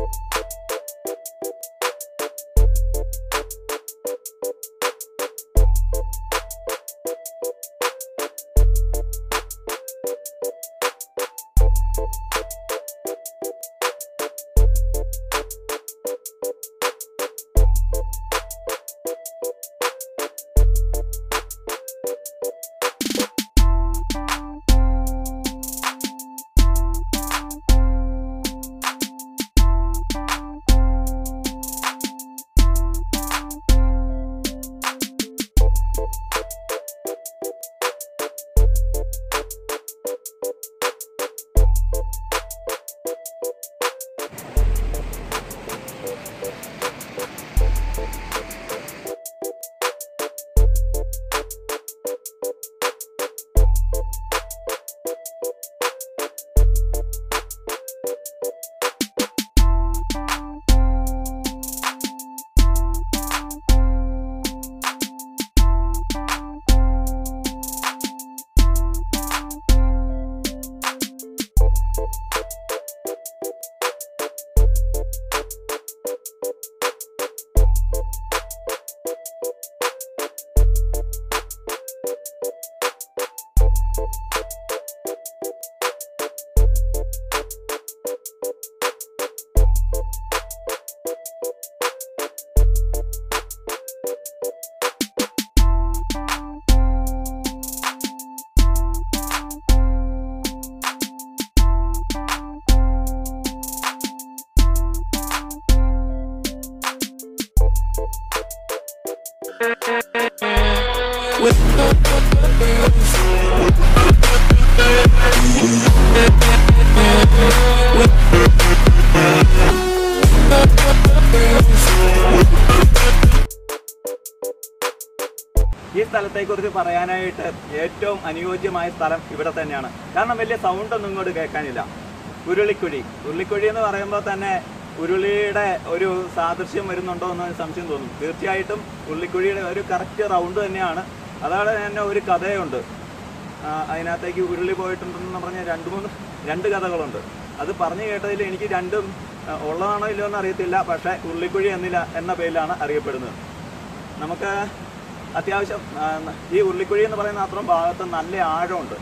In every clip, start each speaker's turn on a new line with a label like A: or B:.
A: സ്ഥലത്തെക്കുറിച്ച് പറയാനായിട്ട് ഏറ്റവും അനുയോജ്യമായ സ്ഥലം ഇവിടെ തന്നെയാണ്. കാരണം വലിയ സൗണ്ടൊന്നും ഇങ്ങോട്ട് കേൾക്കാനില്ല. ഉരുളിക്കുഴി എന്ന് പറയുമ്പോൾ തന്നെ ഉരുളിയുടെ ഒരു സാദൃശ്യം വരുന്നുണ്ടോ എന്ന് സംശയം തോന്നും. തീർച്ചയായിട്ടും ഉരുളിക്കുഴിയുടെ ഒരു കറക്റ്റ് റൗണ്ട് തന്നെയാണ്. അതാണ് തന്നെ ഒരു കഥയുണ്ട്. അതിനകത്തേക്ക് ഉരുളി പോയിട്ടുണ്ടെന്ന് പറഞ്ഞ രണ്ട് കഥകളുണ്ട്. അത് പറഞ്ഞു കേട്ടതിൽ എനിക്ക് രണ്ടും ഉള്ളതാണോ ഇല്ലയോ എന്ന് അറിയത്തില്ല. പക്ഷേ ഉരുളിക്കുഴി എന്ന പേരിലാണ് അറിയപ്പെടുന്നത്. നമുക്ക് അത്യാവശ്യം ഈ ഉരുളിക്കുഴി എന്ന് പറയുന്ന അത്രയും ഭാഗത്ത് നല്ല ആഴമുണ്ട്.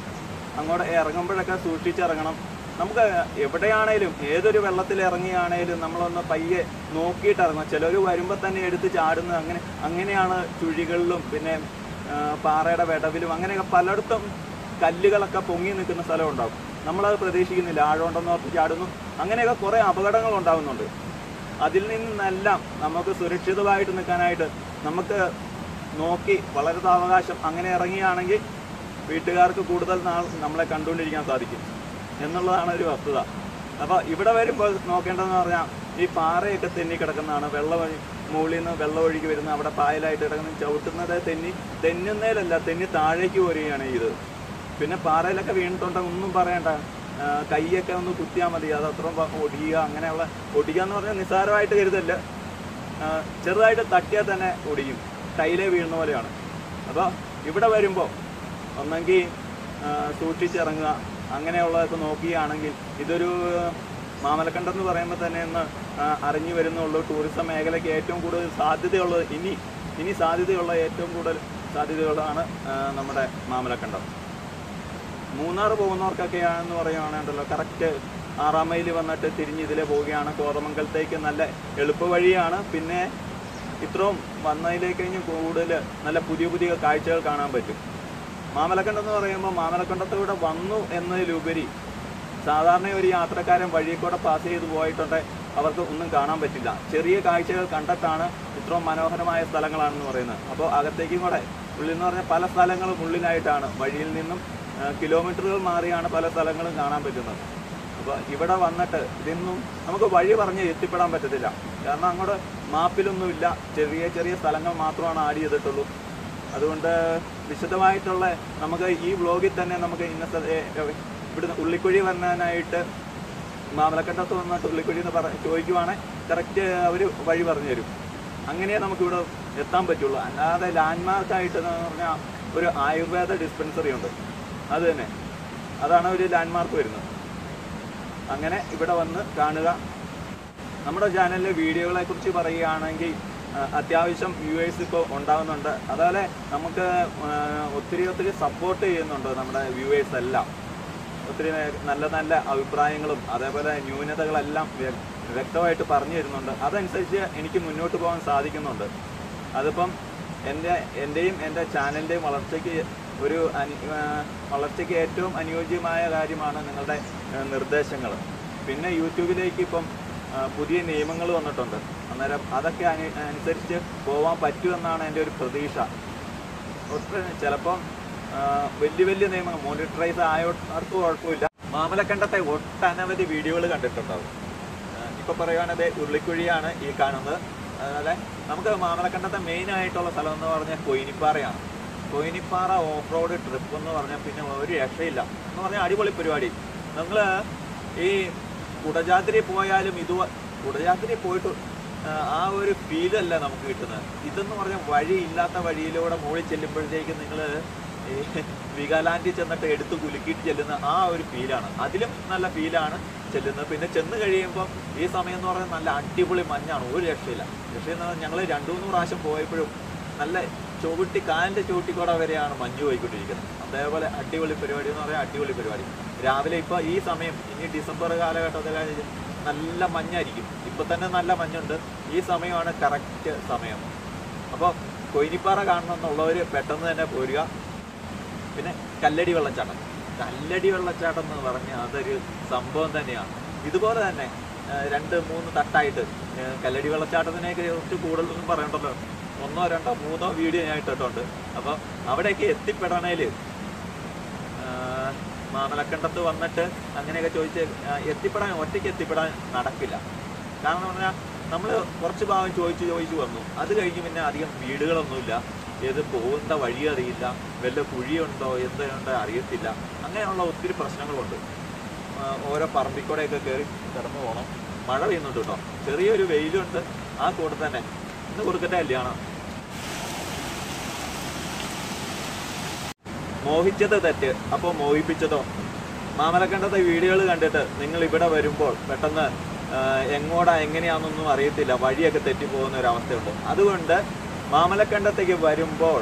A: അങ്ങോട്ട് ഇറങ്ങുമ്പോഴൊക്കെ സൂക്ഷിച്ചിറങ്ങണം. നമുക്ക് എവിടെയാണേലും ഏതൊരു വെള്ളത്തിൽ ഇറങ്ങിയാണേലും നമ്മളൊന്ന് പയ്യെ നോക്കിയിട്ട് ഇറങ്ങണം. ചിലർ വരുമ്പോൾ തന്നെ എടുത്ത് ചാടുന്നത് അങ്ങനെയാണ്. ചുഴികളിലും പിന്നെ പാറയുടെ വിടവിലും അങ്ങനെയൊക്കെ പലയിടത്തും കല്ലുകളൊക്കെ പൊങ്ങി നിൽക്കുന്ന സ്ഥലം ഉണ്ടാകും. നമ്മളത് പ്രതീക്ഷിക്കുന്നില്ല. ആഴമുണ്ടെന്ന് ഓർത്ത് ചാടുന്നു. അങ്ങനെയൊക്കെ കുറേ അപകടങ്ങൾ ഉണ്ടാകുന്നുണ്ട്. അതിൽ നിന്നെല്ലാം നമുക്ക് സുരക്ഷിതമായിട്ട് നിൽക്കാനായിട്ട് നമുക്ക് നോക്കി വളരെ സാവകാശം അങ്ങനെ ഇറങ്ങിയാണെങ്കിൽ വീട്ടുകാർക്ക് കൂടുതൽ നാൾ നമ്മളെ കണ്ടുകൊണ്ടിരിക്കാൻ സാധിക്കും എന്നുള്ളതാണ് ഒരു വസ്തുത. അപ്പോൾ ഇവിടെ വരുമ്പോൾ നോക്കേണ്ടതെന്ന് പറഞ്ഞാൽ ഈ പാറയൊക്കെ തെന്നി കിടക്കുന്നതാണ്. മുകളിൽ നിന്ന് വെള്ളം ഒഴുകി വരുന്ന അവിടെ പായലായിട്ട് കിടക്കുന്നത് ചവിട്ടുന്നത് തെന്നുന്നതിലല്ല, തെന്നി താഴേക്ക് പോരുകയാണ് ഇത്. പിന്നെ പാറയിലൊക്കെ വീണിട്ടുണ്ടെങ്കിൽ ഒന്നും പറയണ്ട, കൈയൊക്കെ ഒന്ന് കുത്തിയാൽ മതി. അത് അത്രയും ഒടിയുക, അങ്ങനെയുള്ള ഒടിക്കുക എന്ന് പറഞ്ഞാൽ നിസ്സാരമായിട്ട് കരുതല്ല. ചെറുതായിട്ട് തട്ടിയാൽ തന്നെ ഒടിയും, ടൈലേ വീഴുന്ന പോലെയാണ്. അപ്പോൾ ഇവിടെ വരുമ്പോൾ ഒന്നെങ്കിൽ സൂക്ഷിച്ചിറങ്ങുക, അങ്ങനെയുള്ളതൊക്കെ നോക്കുകയാണെങ്കിൽ ഇതൊരു മാമലക്കണ്ടം എന്ന് പറയുമ്പോൾ തന്നെ ഒന്ന് അറിഞ്ഞു വരുന്നുള്ളൂ. ടൂറിസം മേഖലയ്ക്ക് ഏറ്റവും കൂടുതൽ സാധ്യതയുള്ളത് ഇനി സാധ്യതയുള്ള ഏറ്റവും കൂടുതൽ സാധ്യതയുള്ളതാണ് നമ്മുടെ മാമലക്കണ്ടം. മൂന്നാർ പോകുന്നവർക്കൊക്കെയാണെന്ന് പറയുകയാണെന്നുണ്ടല്ലോ, കറക്റ്റ് 6-ാം മൈൽ വന്നിട്ട് തിരിഞ്ഞ് ഇതിലെ പോവുകയാണ്. കോതമംഗലത്തേക്ക് നല്ല എളുപ്പ വഴിയാണ്. പിന്നെ ഇത്രയും വന്നതിലേക്ക് കഴിഞ്ഞ് കൂടുതൽ നല്ല പുതിയ കാഴ്ചകൾ കാണാൻ പറ്റും. മാമലക്കണ്ടം എന്ന് പറയുമ്പോൾ മാമലക്കണ്ടത്തൂടെ വന്നു എന്നതിലുപരി സാധാരണ ഒരു യാത്രക്കാരൻ വഴിയിൽ കൂടെ പാസ് ചെയ്ത് പോയിട്ടുണ്ടെങ്കിൽ അവർക്ക് ഒന്നും കാണാൻ പറ്റില്ല. ചെറിയ കാഴ്ചകൾ കണ്ടിട്ടാണ് ഇത്രയും മനോഹരമായ സ്ഥലങ്ങളാണെന്ന് പറയുന്നത്. അപ്പോൾ അകത്തേക്കും കൂടെ ഉള്ളിൽ എന്ന് പറഞ്ഞാൽ പല സ്ഥലങ്ങളും ഉള്ളിലായിട്ടാണ്. വഴിയിൽ നിന്നും കിലോമീറ്ററുകൾ മാറിയാണ് പല സ്ഥലങ്ങളും കാണാൻ പറ്റുന്നത്. അപ്പോൾ ഇവിടെ വന്നിട്ട് ഇതൊന്നും നമുക്ക് വഴി പറഞ്ഞ് എത്തിപ്പെടാൻ പറ്റത്തില്ല. കാരണം അങ്ങോട്ട് മാപ്പിലൊന്നുമില്ല, ചെറിയ സ്ഥലങ്ങൾ മാത്രമാണ് ആഡ് ചെയ്തിട്ടുള്ളൂ. അതുകൊണ്ട് വിശദമായിട്ടുള്ള നമുക്ക് ഈ വ്ലോഗിൽ തന്നെ നമുക്ക് ഇവിടുന്ന് ഉള്ളിക്കുഴി വരാനായിട്ട് മാമലക്കണ്ടത്ത് വന്നിട്ട് ഉള്ളിക്കുഴി എന്ന് ചോദിക്കുവാണെങ്കിൽ കറക്റ്റ് അവർ വഴി പറഞ്ഞു തരും. അങ്ങനെ നമുക്കിവിടെ എത്താൻ പറ്റുള്ളൂ. അല്ലാതെ ലാൻഡ്മാർക്കായിട്ട് എന്ന് പറഞ്ഞാൽ ഒരു ആയുർവേദ ഡിസ്പെൻസറി ഉണ്ട്, അത് തന്നെ, അതാണ് ഒരു ലാൻഡ്മാർക്ക് വരുന്നത്. അങ്ങനെ ഇവിടെ വന്ന് കാണുക. നമ്മുടെ ചാനലിലെ വീഡിയോകളെ കുറിച്ച് പറയുകയാണെങ്കിൽ അത്യാവശ്യം വ്യൂവേഴ്സ് ഇപ്പോൾ ഉണ്ടാകുന്നുണ്ട്. അതുപോലെ നമുക്ക് ഒത്തിരി സപ്പോർട്ട് ചെയ്യുന്നുണ്ട് നമ്മുടെ വ്യൂവേഴ്സ് എല്ലാം. ഒത്തിരി നല്ല നല്ല അഭിപ്രായങ്ങളും അതേപോലെ ന്യൂനതകളെല്ലാം വ്യക്തമായിട്ട് പറഞ്ഞു തരുന്നുണ്ട്. അതനുസരിച്ച് എനിക്ക് മുന്നോട്ട് പോകാൻ സാധിക്കുന്നുണ്ട്. അതിപ്പം എൻ്റെയും എൻ്റെ ചാനലിൻ്റെയും വളർച്ചയ്ക്ക് ഏറ്റവും അനുയോജ്യമായ കാര്യമാണ് നിങ്ങളുടെ നിർദ്ദേശങ്ങൾ. പിന്നെ യൂട്യൂബിലേക്ക് ഇപ്പം പുതിയ നിയമങ്ങൾ വന്നിട്ടുണ്ട്. അന്നേരം അതൊക്കെ അനുസരിച്ച് പോകാൻ പറ്റുമെന്നാണ് എൻ്റെ ഒരു പ്രതീക്ഷ. ചിലപ്പം വലിയ നിയമങ്ങൾ മോണിറ്ററൈസ് ആയവർക്ക് കുഴപ്പമില്ല. മാമലക്കണ്ടത്തെ ഒട്ടനവധി വീഡിയോകൾ കണ്ടിട്ടുണ്ടാവും. ഇപ്പോൾ പറയുകയാണെങ്കിൽ ഉരുളിക്കുഴിയാണ് ഈ കാണുന്നത്. അതുപോലെ നമുക്ക് മാമലക്കണ്ടത്തെ മെയിനായിട്ടുള്ള സ്ഥലം എന്ന് പറഞ്ഞാൽ കൊയിനിപ്പാറയാണ്. കൊയിനിപ്പാറ ഓഫ് റോഡ് ട്രിപ്പ് എന്ന് പറഞ്ഞാൽ പിന്നെ ഒരു രക്ഷയില്ല എന്ന് പറഞ്ഞാൽ അടിപൊളി പരിപാടി. നമ്മൾ ഈ കുടജാദ്രി പോയാലും കുടജാദ്രി പോയിട്ട് ആ ഒരു ഫീലല്ല നമുക്ക് കിട്ടുന്നത്. ഇതെന്ന് പറഞ്ഞാൽ വഴിയില്ലാത്ത വഴിയിലൂടെ മുകളിൽ ചെല്ലുമ്പോഴത്തേക്ക് നിങ്ങൾ ഈ വികാലാൻഡിൽ ചെന്നിട്ട് എടുത്ത് കുലുക്കിയിട്ട് ചെല്ലുന്ന ആ ഒരു ഫീലാണ്. അതിലും നല്ല ഫീലാണ് ചെല്ലുന്നത്. പിന്നെ ചെന്ന് കഴിയുമ്പോൾ ഈ സമയം എന്ന് പറഞ്ഞാൽ നല്ല അടിപൊളി മഞ്ഞാണ്, ഒരു രക്ഷയില്ല. രക്ഷയെന്ന് പറഞ്ഞാൽ ഞങ്ങൾ 2-3 പ്രാവശ്യം പോയപ്പോഴും നല്ല കാലിൻ്റെ ചൂട്ടിക്കൂടെ വരെയാണ് മഞ്ഞ് പോയിക്കൊണ്ടിരിക്കുന്നത്. അതേപോലെ അടിപൊളി പരിപാടി എന്ന് പറയാൻ അടിപൊളി പരിപാടി. രാവിലെ ഇപ്പോൾ ഈ സമയം ഇനി ഡിസംബർ കാലഘട്ടത്തിൽ നല്ല മഞ്ഞായിരിക്കും. ഇപ്പം തന്നെ നല്ല മഞ്ഞുണ്ട്. ഈ സമയമാണ് കറക്റ്റ് സമയം. അപ്പോൾ കൊയിനിപ്പാറ കാണണമെന്നുള്ളവർ പെട്ടെന്ന് തന്നെ പോരുക. പിന്നെ കല്ലടി വെള്ളച്ചാട്ടം എന്ന് പറഞ്ഞാൽ അതൊരു സംഭവം തന്നെയാണ്. ഇതുപോലെ തന്നെ 2-3 തട്ടായിട്ട് കല്ലടി വെള്ളച്ചാട്ടത്തിനേക്ക് കുറച്ച് കൂടുതലൊന്നും പറയണ്ടല്ലോ. 1, 2, 3 വീഡിയോ ഞാൻ ഇട്ടിട്ടുണ്ട്. അപ്പം അവിടേക്ക് എത്തിപ്പെടണേൽ മാമലക്കണ്ടത്ത് വന്നിട്ട് അങ്ങനെയൊക്കെ ചോദിച്ച് ഒറ്റയ്ക്ക് എത്തിപ്പെടാൻ നടക്കില്ല. കാരണം പറഞ്ഞാൽ നമ്മൾ കുറച്ച് ഭാഗം ചോദിച്ചു വന്നു. അത് കഴിഞ്ഞ് പിന്നെ അധികം വീടുകളൊന്നുമില്ല. ഏത് പോകുന്ന വഴി അറിയില്ല, വല്ല കുഴിയുണ്ടോ എന്തുണ്ടോ അറിയത്തില്ല. അങ്ങനെയുള്ള ഒത്തിരി പ്രശ്നങ്ങളുണ്ട്. ഓരോ പറമ്പിക്കൂടെയൊക്കെ കയറി കിടന്നു പോകണം. മഴ പെയ്യുന്നുണ്ട് കേട്ടോ, ചെറിയൊരു വെയിലുണ്ട്. ആ കൂടെ തന്നെ ഇന്ന് കൊടുക്കട്ടെ കല്യാണം. മോഹിച്ചത് തെറ്റ്, അപ്പോൾ മോഹിപ്പിച്ചതോ? മാമലക്കണ്ടത്തെ വീഡിയോകൾ കണ്ടിട്ട് നിങ്ങൾ ഇവിടെ വരുമ്പോൾ പെട്ടെന്ന് എങ്ങനെയാണെന്നൊന്നും അറിയത്തില്ല, വഴിയൊക്കെ തെറ്റിപ്പോകുന്ന ഒരവസ്ഥയുണ്ട്. അതുകൊണ്ട് മാമലക്കണ്ടത്തേക്ക് വരുമ്പോൾ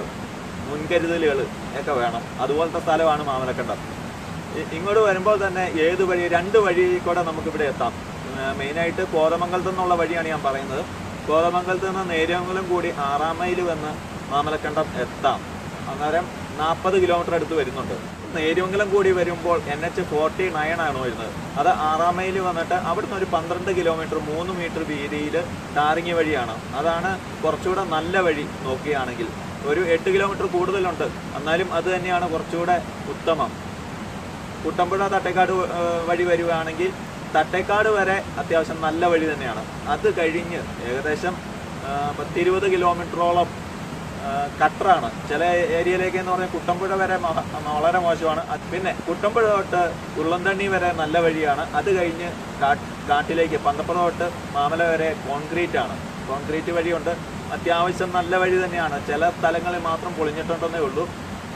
A: മുൻകരുതലുകൾ ഒക്കെ വേണം. അതുപോലത്തെ സ്ഥലമാണ് മാമലക്കണ്ടം. ഇങ്ങോട്ട് വരുമ്പോൾ തന്നെ ഏത് വഴി 2 വഴി കൂടെ നമുക്കിവിടെ എത്താം. മെയിനായിട്ട് കോതമംഗലത്തു നിന്നുള്ള വഴിയാണ് ഞാൻ പറയുന്നത്. കോതമംഗലത്ത് നിന്ന് നേര്യമംഗലം കൂടി 6-ാം മൈൽ വന്ന് മാമലക്കണ്ടം എത്താം. അന്നേരം 40 കിലോമീറ്റർ അടുത്ത് വരുന്നുണ്ട്. നേര്യമംഗലം കൂടി വരുമ്പോൾ NH49 ആണ് വരുന്നത്. അത് 6-ാം മൈൽ വന്നിട്ട് അവിടുന്ന് ഒരു 12 കിലോമീറ്റർ 3 മീറ്റർ വീതിയിൽ ടാറിങ് വഴിയാണ്. അതാണ് കുറച്ചുകൂടെ നല്ല വഴി. നോക്കുകയാണെങ്കിൽ ഒരു 8 കിലോമീറ്റർ കൂടുതലുണ്ട്, എന്നാലും അത് തന്നെയാണ് കുറച്ചുകൂടെ ഉത്തമം. കുട്ടമ്പുഴ തട്ടേക്കാട് വഴി വരുവാണെങ്കിൽ തട്ടേക്കാട് വരെ അത്യാവശ്യം നല്ല വഴി തന്നെയാണ്. അത് കഴിഞ്ഞ് ഏകദേശം 10-20 കിലോമീറ്ററോളം കട്ടറാണ്. ചില ഏരിയയിലേക്ക് എന്ന് പറഞ്ഞാൽ കുട്ടമ്പുഴ വരെ വളരെ മോശമാണ്. പിന്നെ കുട്ടമ്പുഴ തൊട്ട് ഉള്ളംതണ്ണി വരെ നല്ല വഴിയാണ്. അത് കഴിഞ്ഞ് കാട്ടിലേക്ക് പന്തപ്പുറ തൊട്ട് മാമല വരെ കോൺക്രീറ്റ് വഴിയുണ്ട്. അത്യാവശ്യം നല്ല വഴി തന്നെയാണ്. ചില സ്ഥലങ്ങളിൽ മാത്രം പൊളിഞ്ഞിട്ടുണ്ടെന്നേ ഉള്ളൂ.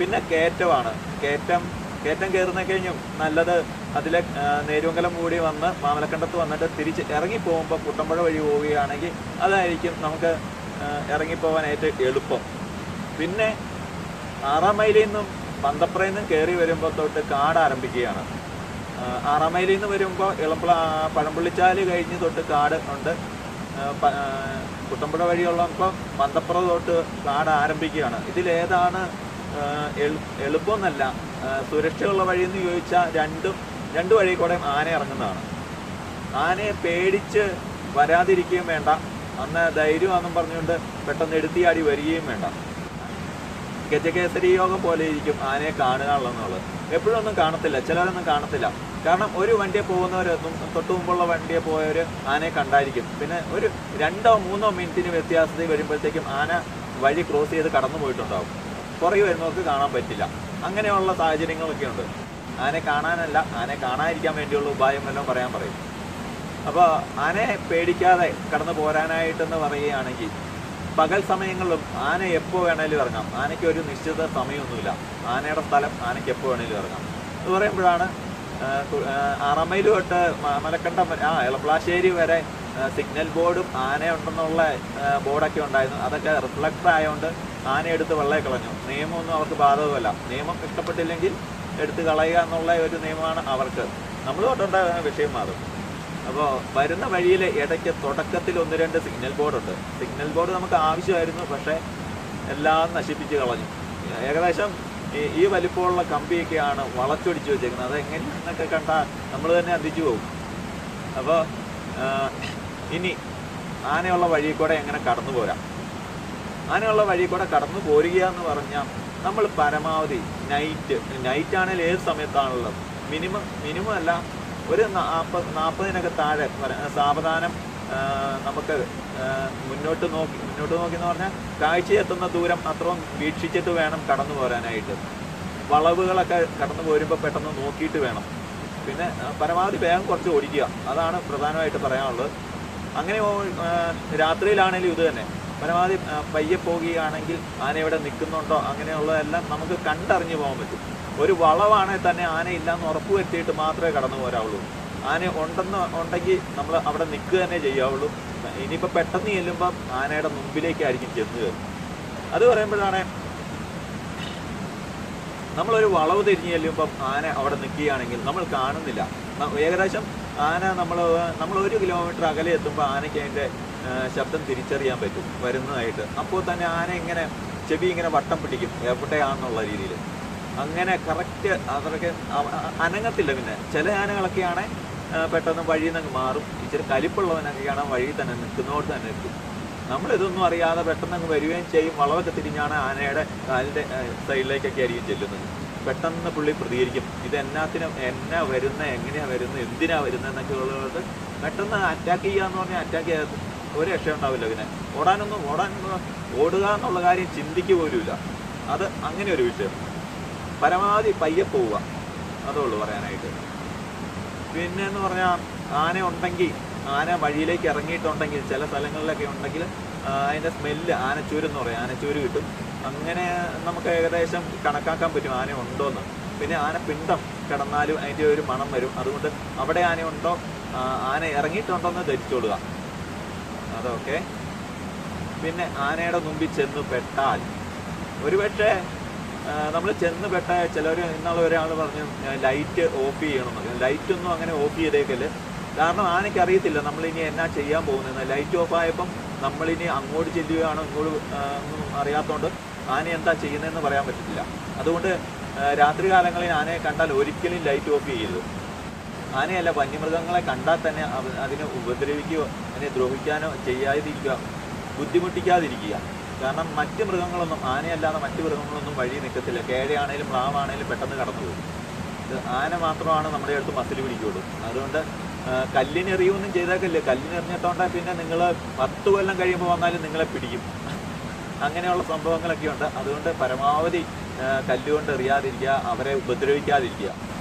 A: പിന്നെ കയറ്റമാണ്. കയറ്റം കയറുന്ന കഴിഞ്ഞും നല്ലത് അതിലെ നേര്യമംഗലം കൂടി വന്ന് മാമലക്കണ്ടത്ത് വന്നിട്ട് തിരിച്ച് ഇറങ്ങിപ്പോകുമ്പോൾ കുട്ടമ്പുഴ വഴി പോവുകയാണെങ്കിൽ അതായിരിക്കും നമുക്ക് ഇറങ്ങിപ്പോകാനായിട്ട് എളുപ്പം. പിന്നെ 6-ാം മൈലിൽ നിന്നും പന്തപ്പുറയിൽ നിന്നും കയറി വരുമ്പോൾ തൊട്ട് കാട് ആരംഭിക്കുകയാണ്. 6-ാം മൈലിൽ നിന്ന് വരുമ്പോൾ പഴമ്പുള്ളിച്ചാല് കഴിഞ്ഞ് തൊട്ട് കാട് ഉണ്ട്. കുട്ടമ്പുഴ വഴിയുള്ളപ്പോൾ പന്തപ്പുറ തൊട്ട് കാട് ആരംഭിക്കുകയാണ്. ഇതിലേതാണ് എളുപ്പമെന്നല്ല, സുരക്ഷയുള്ള വഴിയെന്ന് ചോദിച്ചാൽ രണ്ട് വഴി കൂടെ ആന ഇറങ്ങുന്നതാണ്. ആനയെ പേടിച്ച് വരാതിരിക്കുകയും വേണ്ട, അന്ന് ധൈര്യമാണെന്നും പറഞ്ഞുകൊണ്ട് പെട്ടെന്ന് എടുത്തിയാടി വരികയും വേണ്ട. ഗജകേസരി യോഗം പോലെ ഇരിക്കും ആനയെ കാണുകയുള്ളതെന്നുള്ളത്. എപ്പോഴൊന്നും കാണത്തില്ല, ചിലരൊന്നും കാണത്തില്ല. കാരണം ഒരു വണ്ടിയെ പോകുന്നവരൊന്നും തൊട്ട് മുമ്പുള്ള വണ്ടിയെ പോയവർ ആനയെ കണ്ടായിരിക്കും. പിന്നെ ഒരു 2-3 മിനിറ്റിന് വ്യത്യാസത്തിൽ വരുമ്പോഴത്തേക്കും ആന വഴി ക്രോസ് ചെയ്ത് കടന്നു പോയിട്ടുണ്ടാവും. പുറകെ വരുന്നവർക്ക് കാണാൻ പറ്റില്ല. അങ്ങനെയുള്ള സാഹചര്യങ്ങളൊക്കെ ഉണ്ട്. ആനയെ കാണാനല്ല, ആനയെ കാണാതിരിക്കാൻ വേണ്ടിയുള്ള ഉപായം വല്ലതും പറയും. അപ്പോൾ ആനയെ പേടിക്കാതെ കടന്നു പോരാനായിട്ടെന്ന് പറയുകയാണെങ്കിൽ പകൽ സമയങ്ങളിലും ആന എപ്പോൾ വേണേലും ഇറങ്ങാം. ആനയ്ക്ക് ഒരു നിശ്ചിത സമയമൊന്നുമില്ല. ആനയുടെ സ്ഥലം ആനയ്ക്ക് എപ്പോൾ വേണേലും ഇറങ്ങാം. എന്ന് പറയുമ്പോഴാണ് 6-ാം മൈൽ തൊട്ട് മലക്കണ്ടം എളപ്ലാശ്ശേരി വരെ സിഗ്നൽ ബോർഡും ആനയുണ്ടെന്നുള്ള ബോർഡൊക്കെ ഉണ്ടായിരുന്നു. അതൊക്കെ റിഫ്ലക്ടർ ആയതുകൊണ്ട് ആനയെടുത്ത് വെള്ളയെ കളഞ്ഞു. നിയമമൊന്നും അവർക്ക് ബാധകമല്ല. നിയമം ഇഷ്ടപ്പെട്ടില്ലെങ്കിൽ എടുത്ത് കളയുക എന്നുള്ള ഒരു നിയമമാണ് അവർക്ക്. നമ്മൾ തൊട്ടുണ്ടാകുന്ന വിഷയം മാറും. അപ്പോൾ വരുന്ന വഴിയിൽ ഇടയ്ക്ക് തുടക്കത്തിൽ 1-2 സിഗ്നൽ ബോർഡുണ്ട്. സിഗ്നൽ ബോർഡ് നമുക്ക് ആവശ്യമായിരുന്നു, പക്ഷേ എല്ലാം നശിപ്പിച്ച് കളഞ്ഞു. ഏകദേശം ഈ വലിപ്പമുള്ള കമ്പിയൊക്കെയാണ് വളച്ചൊടിച്ച് വെച്ചേക്കുന്നത്. അതെങ്ങനെയെന്നൊക്കെ കണ്ടാൽ നമ്മൾ തന്നെ അന്തിച്ചു പോകും. അപ്പോൾ ഇനി ആനയുള്ള വഴിയിൽ കൂടെ എങ്ങനെ കടന്നു പോരാം? ആനയുള്ള വഴിയിൽ കൂടെ കടന്നു പോരുക എന്ന് പറഞ്ഞാൽ നമ്മൾ പരമാവധി നൈറ്റാണെങ്കിൽ ഏത് സമയത്താണുള്ളത് മിനിമം അല്ല, ഒരു 40-40 താഴെ സാവധാനം നമുക്ക് മുന്നോട്ട് നോക്കി എന്ന് പറഞ്ഞാൽ കാഴ്ചയെത്തുന്ന ദൂരം അത്രയും വീക്ഷിച്ചിട്ട് വേണം കടന്നു പോരാനായിട്ട്. വളവുകളൊക്കെ കടന്നു പോരുമ്പോൾ പെട്ടെന്ന് നോക്കിയിട്ട് വേണം. പിന്നെ പരമാവധി വേഗം കുറച്ച് ഓടിക്കുക, അതാണ് പ്രധാനമായിട്ട് പറയാനുള്ളത്. അങ്ങനെ രാത്രിയിലാണെങ്കിലും ഇത് തന്നെ, പരമാവധി പയ്യെ പോകുകയാണെങ്കിൽ ആന ഇവിടെ നിൽക്കുന്നുണ്ടോ അങ്ങനെയുള്ളതെല്ലാം നമുക്ക് കണ്ടറിഞ്ഞു പോകാൻ പറ്റും. ഒരു വളവാണെങ്കിൽ തന്നെ ആനയില്ലാന്ന് ഉറപ്പ് വരുത്തിയിട്ട് മാത്രമേ കടന്നു പോരാവുള്ളൂ. ആന ഉണ്ടെങ്കിൽ നമ്മൾ അവിടെ നിൽക്കുക തന്നെ ചെയ്യാവുള്ളൂ. ഇനിയിപ്പോൾ പെട്ടെന്ന് ചെല്ലുമ്പം ആനയുടെ മുമ്പിലേക്കായിരിക്കും ചെന്ന് കയറും. അത് പറയുമ്പോഴാണ് നമ്മളൊരു വളവ് തിരിഞ്ഞ് ചെല്ലുമ്പം ആന അവിടെ നിൽക്കുകയാണെങ്കിൽ നമ്മൾ കാണുന്നില്ല. ഏകദേശം ആന നമ്മൾ 1 കിലോമീറ്റർ അകലെ എത്തുമ്പോൾ ആനയ്ക്ക് അതിൻ്റെ ശബ്ദം തിരിച്ചറിയാൻ പറ്റും വരുന്നതായിട്ട്. അപ്പോൾ തന്നെ ആന ഇങ്ങനെ ചെവി ഇങ്ങനെ വട്ടം പിടിക്കും എവിടെയാണെന്നുള്ള രീതിയിൽ. അങ്ങനെ കറക്റ്റ് അതൊക്കെ അനങ്ങത്തില്ല. പിന്നെ ചില ആനകളൊക്കെയാണ് പെട്ടെന്ന് വഴിയിൽ നിന്ന് മാറും. ഇച്ചിരി കലിപ്പുള്ളവനൊക്കെയാണ് വഴി തന്നെ നിൽക്കുന്നതോട് തന്നെ എത്തും. നമ്മളിതൊന്നും അറിയാതെ പെട്ടെന്ന് അങ്ങ് വരികയും ചെയ്യും. വളവൊക്കെ തിരിഞ്ഞാണ് ആനയുടെ കാലിൻ്റെ സൈഡിലേക്കൊക്കെ ആയിരിക്കും ചെല്ലുന്നത്. പെട്ടെന്ന് പുള്ളി പ്രതികരിക്കും. ഇത് എന്നാ വരുന്നത്, എങ്ങനെയാണ് വരുന്നത്, എന്തിനാണ് വരുന്നത് എന്നൊക്കെ ഉള്ളത് പെട്ടെന്ന് അറ്റാക്ക് ചെയ്യുക എന്ന് പറഞ്ഞാൽ അറ്റാക്ക് ചെയ്യാത്ത ഒരു രക്ഷ ഉണ്ടാവില്ല. പിന്നെ ഓടുക എന്നുള്ള കാര്യം ചിന്തിക്കുക പോലുമില്ല. അത് അങ്ങനെ ഒരു വിഷയം. പരമാവധി പയ്യെ പോവുക, അതുള്ളൂ പറയാനായിട്ട്. പിന്നെ എന്ന് പറഞ്ഞാൽ ആന വഴിയിലേക്ക് ഇറങ്ങിയിട്ടുണ്ടെങ്കിൽ ചില സ്ഥലങ്ങളിലൊക്കെ ഉണ്ടെങ്കിൽ അതിൻ്റെ സ്മെല്ല് ആനച്ചൂര് എന്ന് പറയും, ആനച്ചൂര് കിട്ടും. അങ്ങനെ നമുക്ക് ഏകദേശം കണക്കാക്കാൻ പറ്റും ആന ഉണ്ടോയെന്ന്. പിന്നെ ആനപ്പിണ്ടം കിടന്നാലും അതിൻ്റെ ഒരു മണം വരും. അതുകൊണ്ട് അവിടെ ആനയുണ്ടോ, ആന ഇറങ്ങിയിട്ടുണ്ടോയെന്ന് ധരിച്ചോളുക. അതൊക്കെ. പിന്നെ ആനയുടെ മുമ്പിൽ ചെന്ന് പെട്ടാൽ ഒരുപക്ഷെ നമ്മൾ ചെന്ന് പെട്ട ഇന്നാളെ ഒരാൾ പറഞ്ഞു ലൈറ്റ് ഓഫ് ചെയ്യണമെന്ന്. ലൈറ്റൊന്നും അങ്ങനെ ഓഫ് ചെയ്തേക്കല്ലേ. കാരണം ആനയ്ക്ക് അറിയത്തില്ല നമ്മളിനി എന്നാ ചെയ്യാൻ പോകുന്നത്. ലൈറ്റ് ഓഫ് ആയപ്പം നമ്മളിനി അങ്ങോട്ട് ചെല്ലുകയാണോ ഇങ്ങോട്ട് അറിയാത്തതുകൊണ്ട് ആന എന്താ ചെയ്യുന്നതെന്ന് പറയാൻ പറ്റത്തില്ല. അതുകൊണ്ട് രാത്രി കാലങ്ങളിൽ ആനയെ കണ്ടാൽ ഒരിക്കലും ലൈറ്റ് ഓഫ് ചെയ്യരുത്. ആനയല്ല, വന്യമൃഗങ്ങളെ കണ്ടാൽ തന്നെ അതിനെ ഉപദ്രവിക്കുകയോ അതിനെ ദ്രോഹിക്കാനോ ചെയ്യാതിരിക്കുക, ബുദ്ധിമുട്ടിക്കാതിരിക്കുക. കാരണം മറ്റ് മൃഗങ്ങളൊന്നും, ആനയല്ലാതെ മറ്റ് മൃഗങ്ങളൊന്നും വഴി നിൽക്കത്തില്ല. കേഴയാണേലും മ്ലാവാണേലും പെട്ടെന്ന് കടന്നു പോകും. ഇത് ആന മാത്രമാണ് നമ്മുടെ അടുത്ത് മസിൽ പിടിക്കുകയുള്ളൂ. അതുകൊണ്ട് കല്ലിനെറിയൊന്നും ചെയ്തേക്കല്ലേ. കല്ലിനെറിഞ്ഞിട്ടുണ്ടെങ്കിൽ പിന്നെ നിങ്ങൾ 10 കൊല്ലം കഴിയുമ്പോൾ വന്നാലും നിങ്ങളെ പിടിക്കും. അങ്ങനെയുള്ള സംഭവങ്ങളൊക്കെ ഉണ്ട്. അതുകൊണ്ട് പരമാവധി കല്ലുകൊണ്ട് എറിയാതിരിക്കുക, അവരെ ഉപദ്രവിക്കാതിരിക്കുക.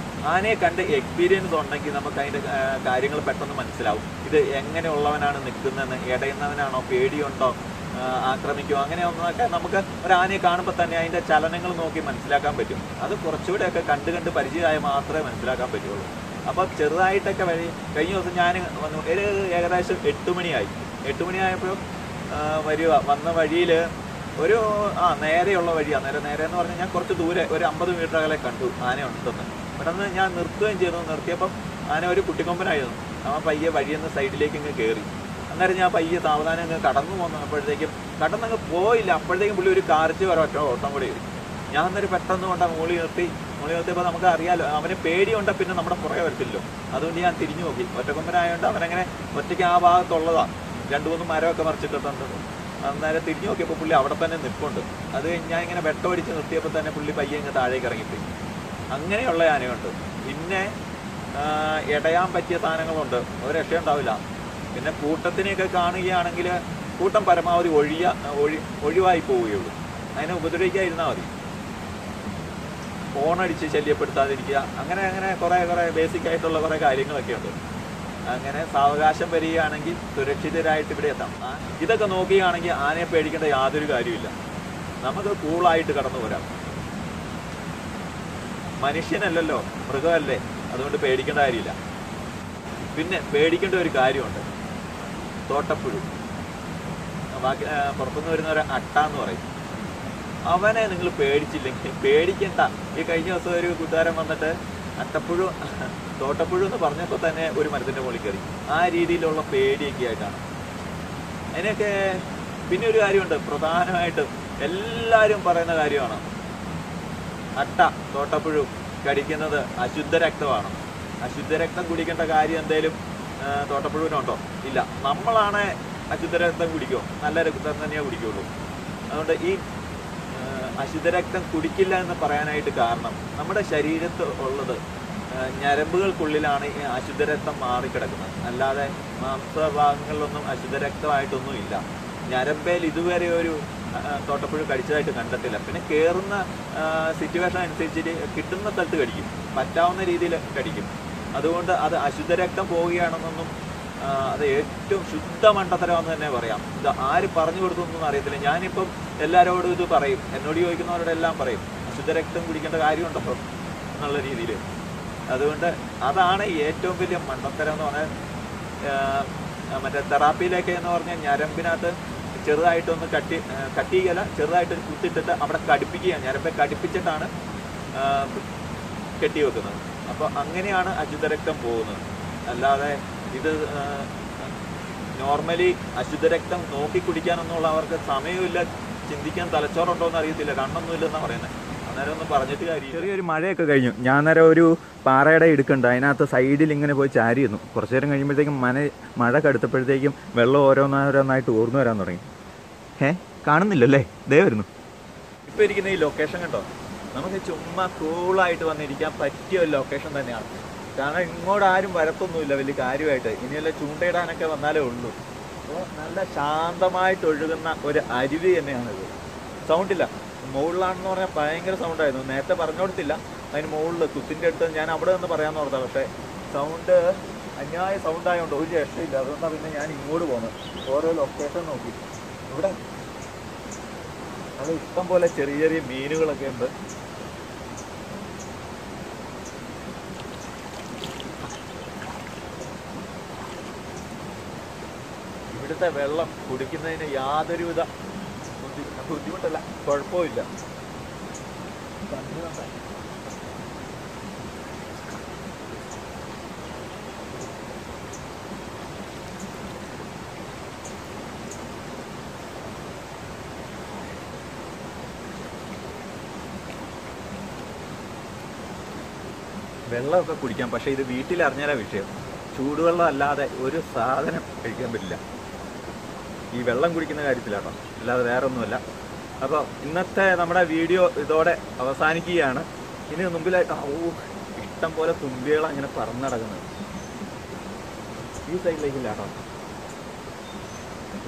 A: ആനയെ കണ്ട് എക്സ്പീരിയൻസ് ഉണ്ടെങ്കിൽ നമുക്ക് അതിൻ്റെ കാര്യങ്ങൾ പെട്ടെന്ന് മനസ്സിലാവും. ഇത് എങ്ങനെയുള്ളവനാണ് നിൽക്കുന്നതെന്ന്, ഇടയുന്നവനാണോ, പേടിയുണ്ടോ, ആക്രമിക്കുമോ, അങ്ങനെയൊന്നൊക്കെ നമുക്ക് ഒരാനയെ കാണുമ്പോൾ തന്നെ അതിൻ്റെ ചലനങ്ങൾ നോക്കി മനസ്സിലാക്കാൻ പറ്റും. അത് കുറച്ചുകൂടെയൊക്കെ കണ്ട് പരിചയമായ മാത്രമേ മനസ്സിലാക്കാൻ പറ്റുള്ളൂ. അപ്പോൾ ചെറുതായിട്ടൊക്കെ കഴിഞ്ഞ ദിവസം ഞാൻ വന്നു, ഏകദേശം 8 മണിയായി. 8 മണിയായപ്പോൾ വന്ന വഴിയിൽ ഒരു നേരെയുള്ള വഴിയാണ്. നേരെ എന്ന് പറഞ്ഞാൽ ഞാൻ കുറച്ച് ദൂരെ ഒരു 50 മീറ്റർ അകലെ കണ്ടു ആന ഉണ്ടെന്ന്. പെട്ടെന്ന് ഞാൻ നിർത്തുകയും ചെയ്തു. നിർത്തിയപ്പം ആന ഒരു കുട്ടിക്കൊമ്പനായിരുന്നു. അവൻ പയ്യെ വഴിയെന്ന് സൈഡിലേക്ക് ഇങ്ങ് കയറി. അന്നേരം ഞാൻ പയ്യെ സാവധാനം അങ്ങ് കടന്നു പോകുന്നപ്പോഴത്തേക്കും കടന്നങ്ങ് പോയില്ല. അപ്പോഴത്തേക്കും പുള്ളി ഒരു കാർച്ച് ഒറ്റ ഓട്ടം കൂടി വരും. ഞാൻ അന്നേരം പെട്ടെന്ന് കൊണ്ട് മോളി നിർത്തിയപ്പോൾ നമുക്ക് അറിയാമല്ലോ അവന് പേടിയുണ്ട്, പിന്നെ നമ്മുടെ പുറകെ വരത്തില്ലോ. അതുകൊണ്ട് ഞാൻ തിരിഞ്ഞു നോക്കി. ഒറ്റക്കൊമ്പനായതുകൊണ്ട് അവനങ്ങനെ ഒറ്റയ്ക്ക് ആ ഭാഗത്തുള്ളതാണ്. 2-3 മരമൊക്കെ മറിച്ചിട്ടിട്ടുണ്ട്. അന്നേരം തിരിഞ്ഞു നോക്കിയപ്പോൾ പുള്ളി അവിടെ തന്നെ നിൽപ്പുണ്ട്. അത് ഞാൻ ഇങ്ങനെ വെട്ടമടിച്ച് നിർത്തിയപ്പോൾ തന്നെ പുള്ളി പയ്യെ ഇങ്ങ് താഴേക്ക് ഇറങ്ങിപ്പോയി. അങ്ങനെയുള്ള ആനയുണ്ട്. പിന്നെ ഇടയാൻ പറ്റിയ സാധനങ്ങളുണ്ട്, ഒരു രക്ഷയുണ്ടാവില്ല. പിന്നെ കൂട്ടത്തിനെയൊക്കെ കാണുകയാണെങ്കിൽ കൂട്ടം പരമാവധി ഒഴിവായി പോവുകയുള്ളൂ. അതിനെ ഉപദ്രവിക്കാതിരുന്നാൽ മതി. ഫോണടിച്ച് ശല്യപ്പെടുത്താതിരിക്കുക, അങ്ങനെ കുറേ ബേസിക് ആയിട്ടുള്ള കുറേ കാര്യങ്ങളൊക്കെ ഉണ്ട്. അങ്ങനെ സാവകാശം വരികയാണെങ്കിൽ സുരക്ഷിതരായിട്ട് ഇവിടെ എത്താം. ഇതൊക്കെ നോക്കുകയാണെങ്കിൽ ആനയെ പേടിക്കേണ്ട യാതൊരു കാര്യമില്ല. നമുക്ക് കൂളായിട്ട് കടന്നു പോരാം. മനുഷ്യനല്ലല്ലോ, മൃഗമല്ലേ, അതുകൊണ്ട് പേടിക്കേണ്ട കാര്യമില്ല. പിന്നെ പേടിക്കേണ്ട ഒരു കാര്യമുണ്ട്. തോട്ടപ്പുഴു, ബാക്കി പുറത്തുനിന്ന് വരുന്ന ഒരു അട്ട എന്ന് പറയും. അവനെ നിങ്ങൾ പേടിച്ചില്ലെങ്കിൽ പേടിക്കണ്ട. ഈ കഴിഞ്ഞ ദിവസം ഒരു കൂട്ടുകാരൻ വന്നിട്ട് അട്ടപ്പുഴു തോട്ടപ്പുഴു എന്ന് പറഞ്ഞപ്പോൾ തന്നെ ഒരു മരത്തിൻ്റെ മുകളിൽ കയറി. ആ രീതിയിലുള്ള പേടിയൊക്കെ ആയിട്ടാണ് അതിനൊക്കെ. പിന്നെ ഒരു കാര്യമുണ്ട്, പ്രധാനമായിട്ടും എല്ലാവരും പറയുന്ന കാര്യമാണ്, അട്ട തോട്ടപ്പുഴു കടിക്കുന്നത് അശുദ്ധ രക്തമാണ്. അശുദ്ധ രക്തം കുടിക്കേണ്ട കാര്യം എന്തേലും തോട്ടപ്പുഴുവിനുണ്ടോ? ഇല്ല. നമ്മളാണ് അശുദ്ധ രക്തം കുടിക്കുമോ? നല്ല രക്തം തന്നെയാണ് കുടിക്കുള്ളൂ. അതുകൊണ്ട് ഈ അശുദ്ധ രക്തം കുടിക്കില്ല എന്ന് പറയാനായിട്ട് കാരണം, നമ്മുടെ ശരീരത്ത് ഉള്ളത് ഞരമ്പുകൾക്കുള്ളിലാണ് ഈ അശുദ്ധ രക്തം മാറിക്കിടക്കുന്നത്. അല്ലാതെ മാംസഭാഗങ്ങളിലൊന്നും അശുദ്ധ രക്തമായിട്ടൊന്നും ഇല്ല. ഞരമ്പേൽ ഇതുവരെ ഒരു തോട്ടപ്പുഴു കടിച്ചതായിട്ട് കണ്ടിട്ടില്ല. പിന്നെ കയറുന്ന സിറ്റുവേഷൻ അനുസരിച്ചിട്ട് കിട്ടുന്ന സ്ഥലത്ത് കടിക്കും, പറ്റാവുന്ന രീതിയിൽ കടിക്കും. അതുകൊണ്ട് അത് അശുദ്ധ രക്തം പോവുകയാണെന്നൊന്നും അത് ഏറ്റവും ശുദ്ധ മണ്ടത്തരമെന്ന് തന്നെ പറയാം. ഇത് ആര് പറഞ്ഞു കൊടുത്തൊന്നും അറിയത്തില്ല. ഞാനിപ്പം എല്ലാവരോടും ഇത് പറയും, എന്നോട് ചോദിക്കുന്നവരോടെല്ലാം പറയും, അശുദ്ധ രക്തം കുടിക്കേണ്ട കാര്യമുണ്ടോ എന്നുള്ള രീതിയിൽ. അതുകൊണ്ട് അതാണ് ഏറ്റവും വലിയ മണ്ടത്തരം എന്ന് പറഞ്ഞാൽ. മറ്റേ തെറാപ്പിയിലേക്ക് എന്ന് പറഞ്ഞാൽ ഞരമ്പിനകത്ത് ചെറുതായിട്ടൊന്ന് കട്ട് ചെയ്യല, ചെറുതായിട്ട് കുത്തിട്ടിട്ട് അവിടെ കടിപ്പിക്കുക, ഞരമ്പെ കടിപ്പിച്ചിട്ടാണ് കെട്ടി വെക്കുന്നത്. അപ്പോൾ അങ്ങനെയാണ് അശുദ്ധ രക്തം പോകുന്നത്. അല്ലാതെ ഇത് നോർമലി അശുദ്ധ രക്തം നോക്കി കുടിക്കാനൊന്നുള്ള അവർക്ക് സമയമില്ല, ചിന്തിക്കാൻ തലച്ചോറുണ്ടോ എന്ന് അറിയത്തില്ല, കണ്ണൊന്നും ഇല്ലെന്നാണ് പറയുന്നത്. അന്നേരം ഒന്നും പറഞ്ഞിട്ട് കാര്യം. ചെറിയൊരു മഴയൊക്കെ കഴിഞ്ഞു. ഞാൻ നേരം ഒരു പാറയുടെ ഇടുക്കുണ്ട്, അതിനകത്ത് സൈഡിൽ ഇങ്ങനെ പോയി ചാരിയിരുന്നു. കുറച്ചു നേരം കഴിയുമ്പോഴത്തേക്കും മഴ കടുത്തപ്പോഴത്തേക്കും വെള്ളം ഓരോന്നോരോന്നായിട്ട് ഊർന്നു വരാൻ തുടങ്ങി. കാണുന്നില്ലല്ലേ? ദേ വരുന്നു. ഇപ്പോൾ ഇരിക്കുന്ന ഈ ലൊക്കേഷൻ കണ്ടോ, നമുക്ക് ചുമ്മാ കൂളായിട്ട് വന്നിരിക്കാൻ പറ്റിയ ഒരു ലൊക്കേഷൻ തന്നെയാണ്. കാരണം ഇങ്ങോട്ട് ആരും വരത്തൊന്നുമില്ല വലിയ കാര്യമായിട്ട്. ഇനിയല്ല ചൂണ്ടയിടാനൊക്കെ വന്നാലേ ഉള്ളൂ. അപ്പോൾ നല്ല ശാന്തമായിട്ട് ഒഴുകുന്ന ഒരു അരുവി തന്നെയാണിത്. സൗണ്ടില്ല. മുകളിലാണെന്ന് പറഞ്ഞാൽ ഭയങ്കര സൗണ്ടായിരുന്നു. നേരത്തെ പറഞ്ഞു കൊടുത്തില്ല, അതിന് മുകളിൽ കുത്തിൻ്റെ അടുത്ത് ഞാൻ അവിടെ നിന്ന് പറയാമെന്ന് ഓർത്താ. പക്ഷേ സൗണ്ട് അന്യായ സൗണ്ടായതുകൊണ്ട് ഒരു രക്ഷയില്ല. അതുകൊണ്ടാണ് പിന്നെ ഞാൻ ഇങ്ങോട്ട് പോകുന്നത്. ഓരോ ലൊക്കേഷൻ നോക്കി. ഇവിടെ അത് ഇഷ്ടം പോലെ ചെറിയ ചെറിയ മീനുകളൊക്കെ ഉണ്ട്. ഇവിടുത്തെ വെള്ളം കുടിക്കുന്നതിന് യാതൊരുവിധ ബുദ്ധിമുട്ടല്ല, കുഴപ്പമില്ല. വെള്ളമൊക്കെ കുടിക്കാം, പക്ഷേ ഇത് വീട്ടിലറിഞ്ഞാലാ വിഷയം. ചൂടുവെള്ളം അല്ലാതെ ഒരു സാധനം കഴിക്കാൻ പറ്റില്ല ഈ വെള്ളം കുടിക്കുന്ന കാര്യത്തിലാട്ടോ, അല്ലാതെ വേറെ ഒന്നുമല്ല. അപ്പോൾ ഇന്നത്തെ നമ്മുടെ വീഡിയോ ഇതോടെ അവസാനിക്കുകയാണ്. ഇനി മുമ്പിലായിട്ട് ഇഷ്ടം പോലെ തുമ്പികൾ അങ്ങനെ പറന്ന് നടക്കുന്നത്. ഈ സൈഡിലേക്കില്ല കേട്ടോ,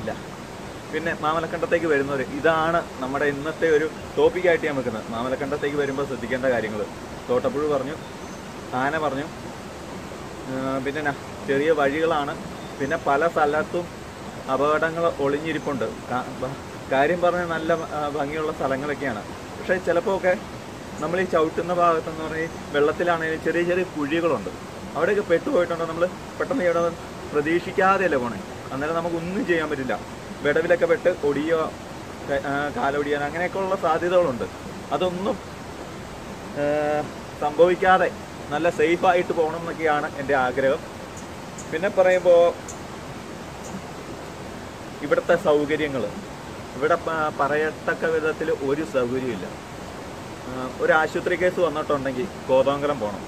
A: ഇല്ല. പിന്നെ മാമലക്കണ്ടത്തേക്ക് വരുന്നവർ, ഇതാണ് നമ്മുടെ ഇന്നത്തെ ഒരു ടോപ്പിക്കായിട്ട് ഞാൻ വെക്കുന്നത്. മാമലക്കണ്ടത്തേക്ക് വരുമ്പോൾ ശ്രദ്ധിക്കേണ്ട കാര്യങ്ങൾ. തോട്ടപ്പുഴു പറഞ്ഞു, ആന പറഞ്ഞു, പിന്നെ ചെറിയ വഴികളാണ്. പിന്നെ പല സ്ഥലത്തും അപകടങ്ങൾ ഒളിഞ്ഞിരിപ്പുണ്ട്. കാര്യം പറഞ്ഞാൽ നല്ല ഭംഗിയുള്ള സ്ഥലങ്ങളൊക്കെയാണ്. പക്ഷേ ചിലപ്പോൾ ഒക്കെ നമ്മൾ ഈ ചവിട്ടുന്ന ഭാഗത്തെന്ന് പറഞ്ഞാൽ വെള്ളത്തിലാണെങ്കിലും ചെറിയ ചെറിയ കുഴികളുണ്ട്. അവിടെയൊക്കെ പെട്ടുപോയിട്ടുണ്ടോ നമ്മൾ പെട്ടെന്ന് ഇവിടെ പ്രതീക്ഷിക്കാതെയല്ലേ പോണേ. അന്നേരം നമുക്കൊന്നും ചെയ്യാൻ പറ്റില്ല. വിടവിലൊക്കെ പെട്ട് ഒടിയോ കാലൊടിയാൻ അങ്ങനെയൊക്കെയുള്ള സാധ്യതകളുണ്ട്. അതൊന്നും സംഭവിക്കാതെ നല്ല സേഫായിട്ട് പോകണം എന്നൊക്കെയാണ് എൻ്റെ ആഗ്രഹം. പിന്നെ പറയുമ്പോൾ ഇവിടുത്തെ സൗകര്യങ്ങൾ, ഇവിടെ പറയത്തക്ക വിധത്തിൽ ഒരു സൗകര്യമില്ല. ഒരു ആശുപത്രി കേസ് വന്നിട്ടുണ്ടെങ്കിൽ കോതമംഗലം പോകണം.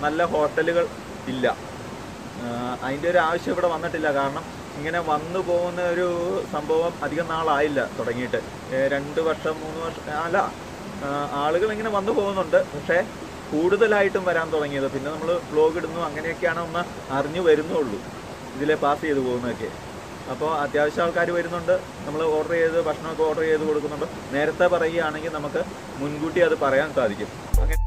A: നല്ല ഹോട്ടലുകൾ ഇല്ല. അതിൻ്റെ ഒരു ആവശ്യം ഇവിടെ വന്നിട്ടില്ല. കാരണം ഇങ്ങനെ വന്നു പോകുന്ന ഒരു സംഭവം അധികം നാളായില്ല തുടങ്ങിയിട്ട്. 2 വർഷം 3 വർഷം അല്ല, ആളുകൾ ഇങ്ങനെ വന്നു പോകുന്നുണ്ട്. പക്ഷേ കൂടുതലായിട്ടും വരാൻ തുടങ്ങിയത് പിന്നെ നമ്മൾ വ്ലോഗ് ഇടുന്നു അങ്ങനെയൊക്കെയാണ് ഒന്ന് അറിഞ്ഞു വരുന്നുള്ളൂ, ഇതിലെ പാസ് ചെയ്ത് പോകുന്നതൊക്കെ. അപ്പോൾ അത്യാവശ്യം ആൾക്കാർ വരുന്നുണ്ട്. നമ്മൾ ഓർഡർ ചെയ്ത് ഭക്ഷണമൊക്കെ ഓർഡർ ചെയ്ത് കൊടുക്കുന്നുണ്ട്. നേരത്തെ പറയുകയാണെങ്കിൽ നമുക്ക് മുൻകൂട്ടി അത് പറയാൻ സാധിക്കും. അങ്ങനെ